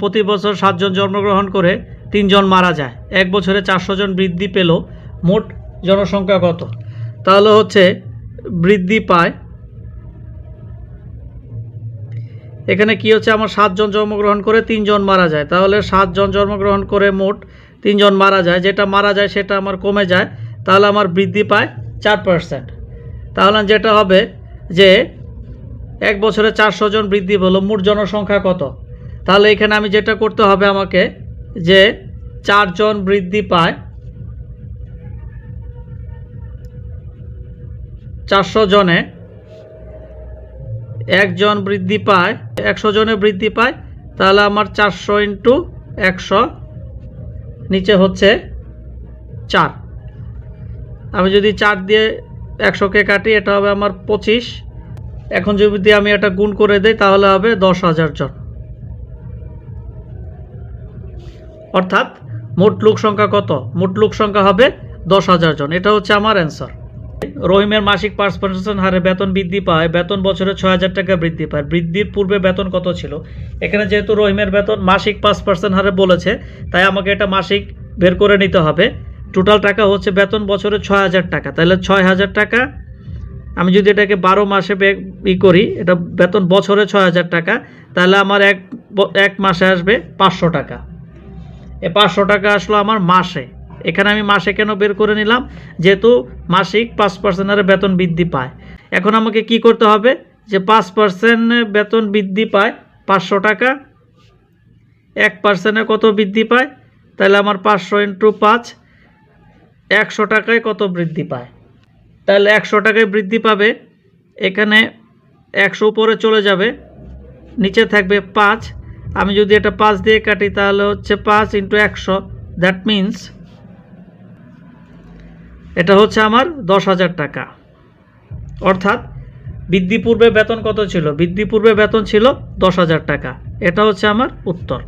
প্রতি বছর 7 জন জন্মগ্রহণ করে 3 জন মারা যায়, 1 বছরে 400 জন বৃদ্ধি পেল, মোট জনসংখ্যা কত? তাহলে হচ্ছে বৃদ্ধি পায়, এখানে কি হচ্ছে আমার 7 জন জন্মগ্রহণ করে 3 জন মারা যায়, তাহলে 7 জন জন্মগ্রহণ করে মোট 3 জন মারা যায়, যেটা মারা যায় সেটা আমার কমে যায়, তাহলে আমার বৃদ্ধি পায় 4%। তাহলে যেটা হবে যে 1 বছরে 400 জন বৃদ্ধি পেল, মোট জনসংখ্যা কত? তাহলে এখানে আমি যেটা করতে হবে আমাকে, যে 4 জন বৃদ্ধি পায় 400 জনে, 1 জন বৃদ্ধি পায় 100 জনে বৃদ্ধি পায়, তাহলে আমার 400 ইন্টু 100 নিচে হচ্ছে 4। আমি যদি 4 দিয়ে 100কে কাটি, এটা হবে আমার 25। এখন যদি আমি এটা গুণ করে দেই তাহলে হবে 10,000 জন, অর্থাৎ মোট লোক সংখ্যা কত? মোট লোক সংখ্যা হবে 10,000 জন। এটা হচ্ছে আমার অ্যান্সার। রহিমের মাসিক 5% হারে বেতন বৃদ্ধি পায়, বেতন বছরে 6,000 টাকা বৃদ্ধি পায়, বৃদ্ধির পূর্বে বেতন কত ছিল? এখানে যেহেতু রহিমের বেতন মাসিক 5% হারে বলেছে, তাই আমাকে এটা মাসিক বের করে নিতে হবে। টোটাল টাকা হচ্ছে বেতন বছরে 6,000 টাকা, তাহলে 6,000 টাকা আমি যদি এটাকে 12 মাসে করি, এটা বেতন বছরে 6,000 টাকা, তাহলে আমার এক মাসে আসবে 500 টাকা। এই 500 টাকা আসলো আমার মাসে। এখানে আমি মাসে কেন বের করে নিলাম? যেহেতু মাসিক 5% হারে বেতন বৃদ্ধি পায়। এখন আমাকে কি করতে হবে, যে 5% বেতন বৃদ্ধি পায় 500 টাকা, 1% কত বৃদ্ধি পায়? তাহলে আমার 500 ইন্টু 5, 100 টাকায় কত বৃদ্ধি পায়? তাহলে 100 টাকায় বৃদ্ধি পাবে, এখানে 100 উপরে চলে যাবে, নিচে থাকবে 5। আমি যদি এটা 5 দিয়ে কাটি তাহলে হচ্ছে 5 ইন্টু 100, দ্যাট মিন্স এটা হচ্ছে আমার 10,000 টাকা। অর্থাৎ বৃদ্ধি পূর্বে বেতন কত ছিল? বৃদ্ধি পূর্বে বেতন ছিল 10,000 টাকা। এটা হচ্ছে আমার উত্তর।